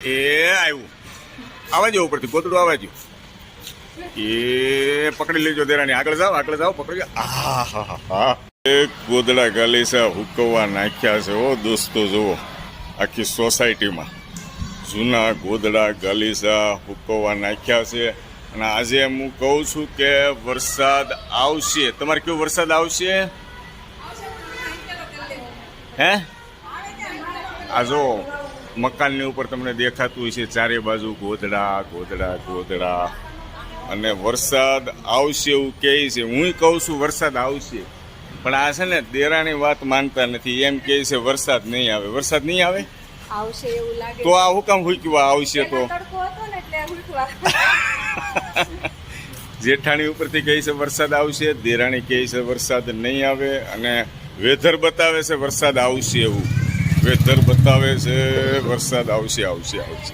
એ આવ્યું આવા જો ઉપરથી કોતડું આવા જો એ પકડી લેજો દેરાની આગળ જાઓ પકડી હા હા હા એક ગોદડા ગાલીસા હુકવવા નાખ્યા છે ઓ દોસ્તો જુઓ આખી સોસાયટીમાં જૂના ગોદડા ગાલીસા હુકવવા નાખ્યા છે અને આજે હું કહું છું કે વરસાદ આવશે તમારે કેવો વરસાદ આવશે હે આ જો મકાનની ઉપર તમને દેખાતું હશે ચારે બાજુ ગોદડા ગોદડા ગોદડા અને વરસાદ આવશે એવું કહે છે હું કહું છું વરસાદ આવશે પણ આ છે ને દેરાની વાત માનતા નથી એમ કહે છે વરસાદ નહીં આવે વરસાદ નહીં આવે આવશે એવું લાગે તો આ હુકમ હુકવા આવશે તો તડકો હતો ને એટલે હુકવા જેઠાણી ઉપરથી કહે છે વરસાદ આવશે દેરાણી કહે છે વરસાદ નહીં આવે અને વેધર બતાવે છે વરસાદ આવશે એવું વેધર બતાવે છે વરસાદ આવશે આવશે આવશે